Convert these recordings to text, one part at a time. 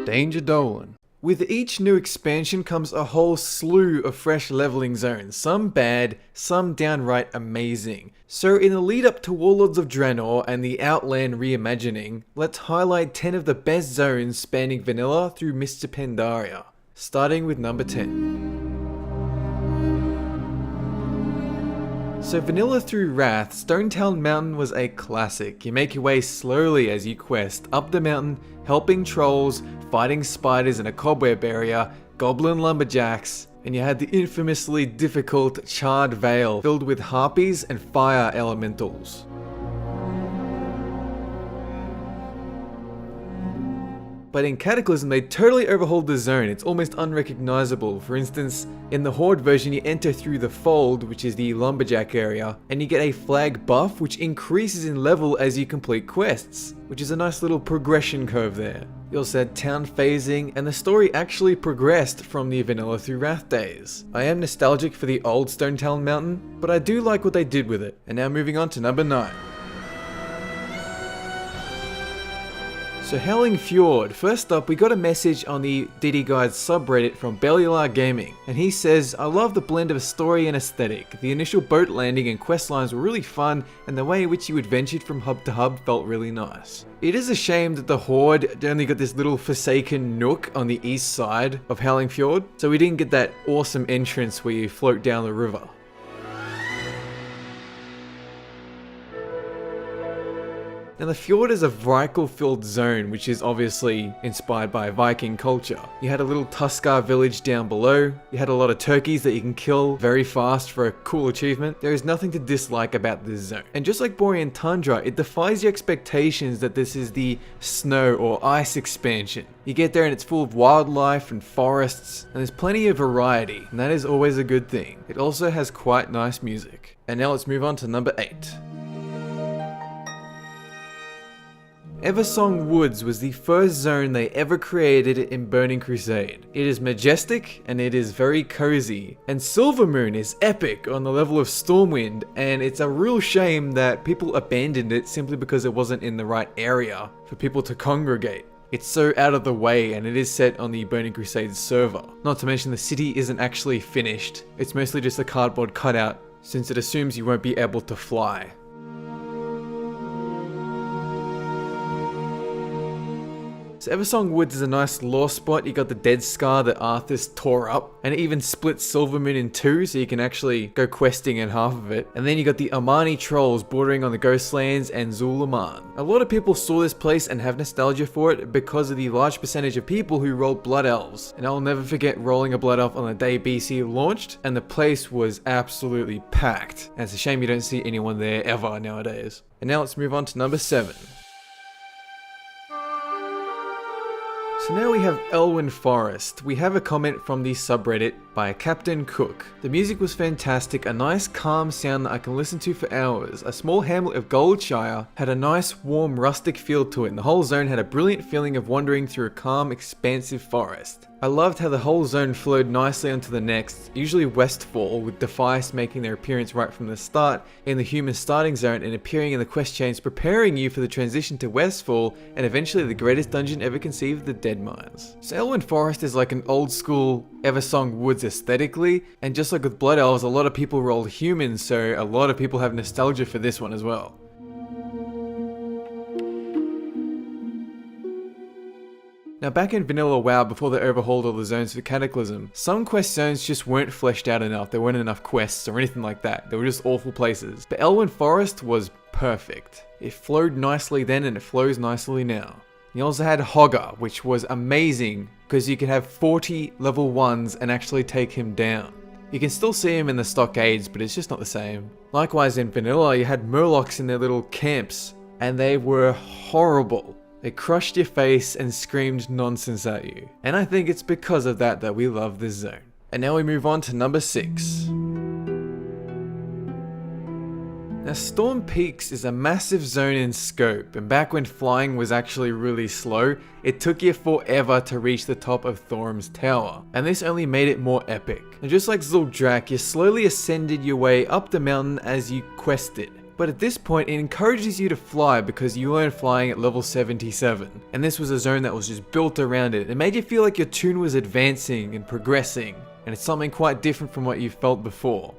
Danger Dolan. With each new expansion comes a whole slew of fresh leveling zones, some bad, some downright amazing. So in the lead up to Warlords of Draenor and the Outland reimagining, let's highlight 10 of the best zones spanning vanilla through Mists of Pandaria, starting with number 10. So vanilla through Wrath, Stonetown Mountain was a classic. You make your way slowly as you quest up the mountain, helping trolls, fighting spiders in a cobweb area, goblin lumberjacks, and you had the infamously difficult Charred Vale filled with harpies and fire elementals. But in Cataclysm, they totally overhauled the zone. It's almost unrecognizable. For instance, in the Horde version, you enter through the Fold, which is the lumberjack area, and you get a flag buff, which increases in level as you complete quests, which is a nice little progression curve there. You also had town phasing, and the story actually progressed from the vanilla through Wrath days. I am nostalgic for the old Stonetown Mountain, but I do like what they did with it. And now moving on to number 9. So Howling Fjord, first up we got a message on the DD Guides subreddit from Bellular Gaming, and he says, I love the blend of story and aesthetic. The initial boat landing and quest lines were really fun, and the way in which you adventured from hub to hub felt really nice. It is a shame that the Horde only got this little forsaken nook on the east side of Howling Fjord, so we didn't get that awesome entrance where you float down the river. Now the fjord is a Vrykul-filled zone, which is obviously inspired by Viking culture. You had a little Tuskar village down below, you had a lot of turkeys that you can kill very fast for a cool achievement. There is nothing to dislike about this zone. And just like Borean Tundra, it defies your expectations that this is the snow or ice expansion. You get there and it's full of wildlife and forests, and there's plenty of variety, and that is always a good thing. It also has quite nice music. And now let's move on to number 8. Eversong Woods was the first zone they ever created in Burning Crusade. It is majestic and it is very cozy. And Silvermoon is epic on the level of Stormwind, and it's a real shame that people abandoned it simply because it wasn't in the right area for people to congregate. It's so out of the way, and it is set on the Burning Crusade server. Not to mention the city isn't actually finished. It's mostly just a cardboard cutout, since it assumes you won't be able to fly. So Eversong Woods is a nice lore spot. You got the dead scar that Arthas tore up, and it even splits Silvermoon in two, so you can actually go questing in half of it. And then you got the Amani Trolls bordering on the Ghostlands and Zul'Aman. A lot of people saw this place and have nostalgia for it because of the large percentage of people who rolled Blood Elves. And I'll never forget rolling a Blood Elf on the day BC launched, and the place was absolutely packed. And it's a shame you don't see anyone there ever nowadays. And now let's move on to number 7. So now we have Elwyn Forest. We have a comment from the subreddit by Captain Cook. The music was fantastic, a nice calm sound that I can listen to for hours. A small hamlet of Goldshire had a nice warm rustic feel to it, and the whole zone had a brilliant feeling of wandering through a calm expansive forest. I loved how the whole zone flowed nicely onto the next, usually Westfall, with Defias making their appearance right from the start in the human starting zone and appearing in the quest chains, preparing you for the transition to Westfall and eventually the greatest dungeon ever conceived, the Dead Mines. So Elwyn Forest is like an old school Eversong Woods aesthetically, and just like with Blood Elves, a lot of people rolled humans, so a lot of people have nostalgia for this one as well. Now back in Vanilla WoW, before they overhauled all the zones for Cataclysm, some quest zones just weren't fleshed out enough. There weren't enough quests or anything like that. They were just awful places. But Elwyn Forest was perfect. It flowed nicely then and it flows nicely now. You also had Hogger, which was amazing because you could have 40 level 1s and actually take him down. You can still see him in the stockades, but it's just not the same. Likewise in Vanilla, you had Murlocs in their little camps, and they were horrible. They crushed your face and screamed nonsense at you. And I think it's because of that that we love this zone. And now we move on to number 6. Now Storm Peaks is a massive zone in scope, and back when flying was actually really slow, it took you forever to reach the top of Thorm's Tower, and this only made it more epic. And just like Zuldrak, you slowly ascended your way up the mountain as you quested. But at this point, it encourages you to fly because you learn flying at level 77. And this was a zone that was just built around it. It made you feel like your toon was advancing and progressing. And it's something quite different from what you felt before.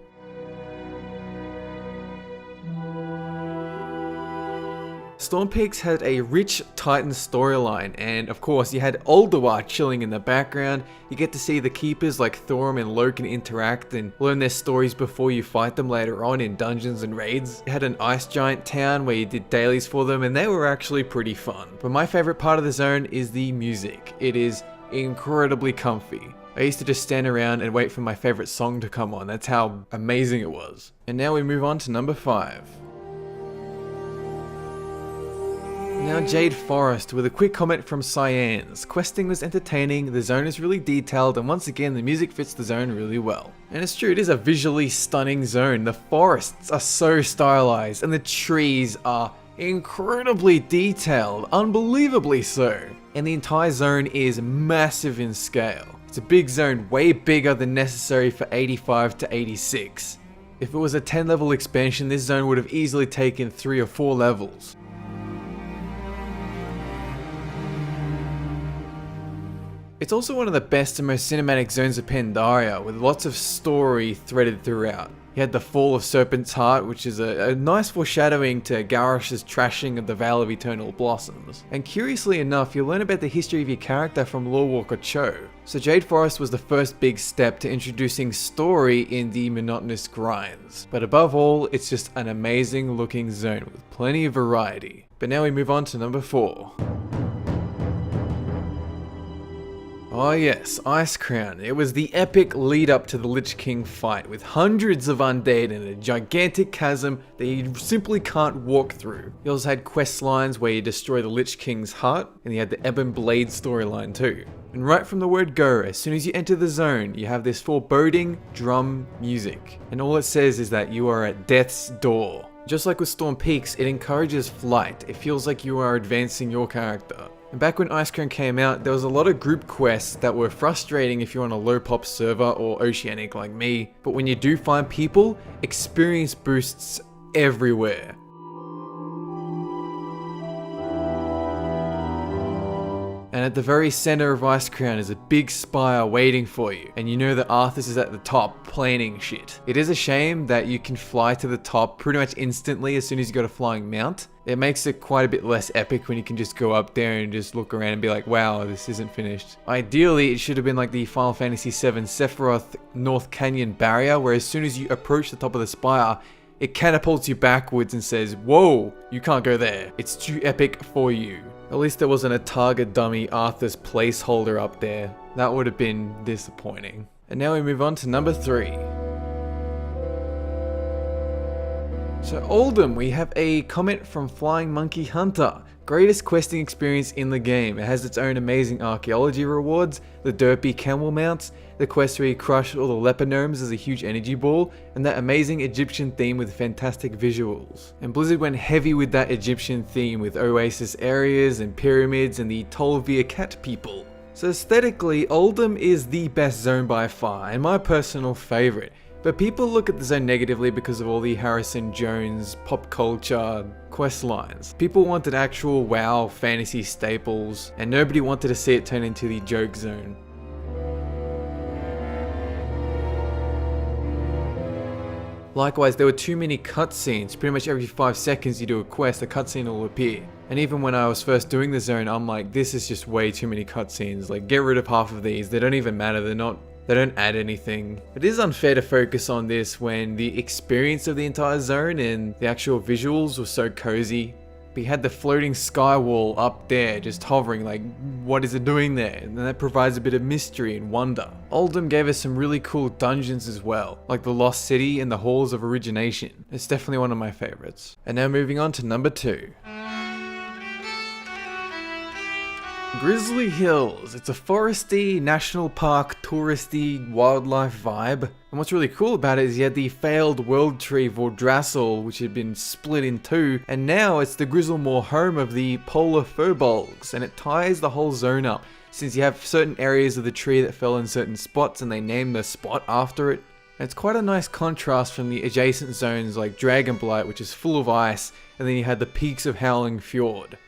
Storm Peaks had a rich Titan storyline, and of course you had Ulduar chilling in the background. You get to see the keepers like Thorum and Loken interact and learn their stories before you fight them later on in dungeons and raids. You had an ice giant town where you did dailies for them, and they were actually pretty fun. But my favorite part of the zone is the music. It is incredibly comfy. I used to just stand around and wait for my favorite song to come on. That's how amazing it was. And now we move on to number 5. Now Jade Forest with a quick comment from Cyan's. Questing was entertaining, the zone is really detailed, and once again the music fits the zone really well. And it's true, it is a visually stunning zone. The forests are so stylized and the trees are incredibly detailed, unbelievably so. And the entire zone is massive in scale. It's a big zone, way bigger than necessary for 85 to 86. If it was a 10 level expansion, this zone would have easily taken 3 or 4 levels. It's also one of the best and most cinematic zones of Pandaria, with lots of story threaded throughout. You had the Fall of Serpent's Heart, which is a nice foreshadowing to Garrosh's trashing of the Vale of Eternal Blossoms. And curiously enough, you'll learn about the history of your character from Lorewalker Cho. So Jade Forest was the first big step to introducing story in the monotonous grinds. But above all, it's just an amazing looking zone with plenty of variety. But now we move on to number 4. Oh yes, Icecrown. It was the epic lead up to the Lich King fight with hundreds of undead and a gigantic chasm that you simply can't walk through. You also had quest lines where you destroy the Lich King's heart, and you had the Ebon Blade storyline too. And right from the word go, as soon as you enter the zone, you have this foreboding drum music. And all it says is that you are at death's door. Just like with Storm Peaks, it encourages flight. It feels like you are advancing your character. And back when Icecrown came out, there was a lot of group quests that were frustrating if you're on a low pop server or Oceanic like me, but when you do find people, experience boosts everywhere. And at the very center of Icecrown is a big spire waiting for you, and you know that Arthas is at the top planning shit. It is a shame that you can fly to the top pretty much instantly as soon as you got a flying mount. It makes it quite a bit less epic when you can just go up there and just look around and be like, wow, this isn't finished. Ideally, it should have been like the Final Fantasy VII Sephiroth North Canyon barrier, where as soon as you approach the top of the spire, it catapults you backwards and says, whoa, you can't go there. It's too epic for you. At least there wasn't a target dummy Arthas placeholder up there. That would have been disappointing. And now we move on to number 3. So Oldham, we have a comment from Flying Monkey Hunter. Greatest questing experience in the game. It has its own amazing archaeology rewards, the derpy camel mounts, the quest where you crush all the leper gnomes as a huge energy ball, and that amazing Egyptian theme with fantastic visuals. And Blizzard went heavy with that Egyptian theme with oasis areas and pyramids and the Tolvir cat people. So aesthetically, Oldham is the best zone by far, and my personal favourite. But people look at the zone negatively because of all the Harrison Jones pop culture quest lines. People wanted actual WoW fantasy staples, and nobody wanted to see it turn into the joke zone. Likewise, there were too many cutscenes. Pretty much every 5 seconds you do a quest, a cutscene will appear. And even when I was first doing the zone, I'm like, this is just way too many cutscenes. Like, get rid of half of these. They don't even matter. They don't add anything. It is unfair to focus on this when the experience of the entire zone and the actual visuals were so cozy. But you had the floating sky wall up there just hovering, like, what is it doing there? And that provides a bit of mystery and wonder. Oldham gave us some really cool dungeons as well, like the Lost City and the Halls of Origination. It's definitely one of my favorites. And now moving on to number 2. Grizzly Hills. It's a foresty, national park, touristy, wildlife vibe. And what's really cool about it is you had the failed world tree Vordrassel, which had been split in 2, and now it's the Grizzlemore home of the polar furbolgs, and it ties the whole zone up, since you have certain areas of the tree that fell in certain spots and they named the spot after it. And it's quite a nice contrast from the adjacent zones like Dragonblight, which is full of ice, and then you had the peaks of Howling Fjord.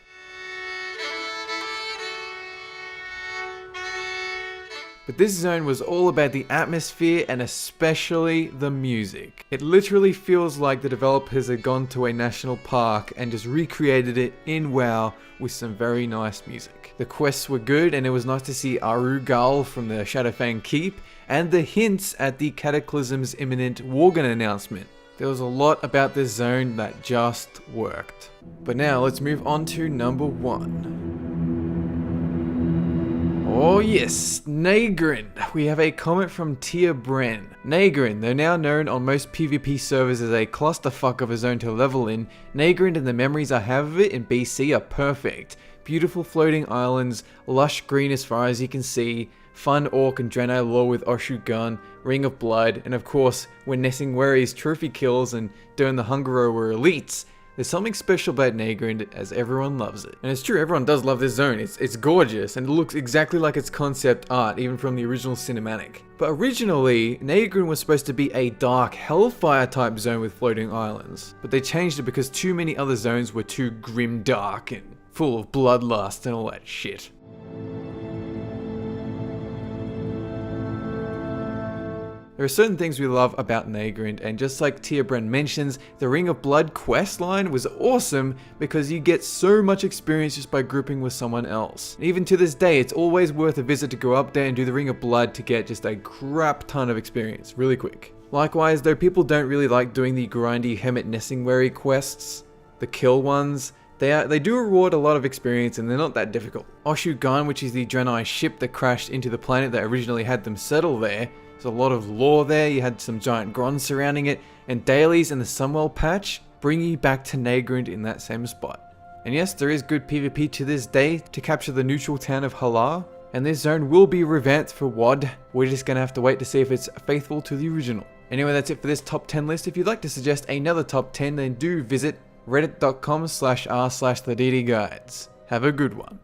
But this zone was all about the atmosphere and especially the music. It literally feels like the developers had gone to a national park and just recreated it in WoW with some very nice music. The quests were good, and it was nice to see Arugal from the Shadowfang Keep and the hints at the Cataclysm's imminent Worgen announcement. There was a lot about this zone that just worked. But now let's move on to number 1. Oh yes, Nagrand. We have a comment from Tia Bren. Nagrand, though now known on most PvP servers as a clusterfuck of a zone to level in, Nagrand and the memories I have of it in BC are perfect. Beautiful floating islands, lush green as far as you can see, fun Orc and Draenei lore with Auchindoun, Ring of Blood, and of course, when Nesingwari's trophy kills and Dern the Hungerer were elites. There's something special about Nagrand, as everyone loves it. And it's true, everyone does love this zone. It's gorgeous, and it looks exactly like its concept art, even from the original cinematic. But originally, Nagrand was supposed to be a dark Hellfire type zone with floating islands. But they changed it because too many other zones were too grim dark and full of bloodlust and all that shit. There are certain things we love about Nagrand, and just like Tia Bren mentions, the Ring of Blood questline was awesome because you get so much experience just by grouping with someone else. And even to this day, it's always worth a visit to go up there and do the Ring of Blood to get just a crap ton of experience really quick. Likewise, though people don't really like doing the grindy Hermit Nesingwari quests, the kill ones, they do reward a lot of experience and they're not that difficult. Auchindoun, which is the Draenei ship that crashed into the planet that originally had them settle there, there's a lot of lore there. You had some giant Gronds surrounding it, and dailies and the Sunwell patch bring you back to Nagrand in that same spot. And yes, there is good PvP to this day to capture the neutral town of Halar, and this zone will be revamped for WoD. We're just gonna have to wait to see if it's faithful to the original. Anyway, that's it for this top 10 list. If you'd like to suggest another top 10, then do visit reddit.com/r/theddguides. Have a good one.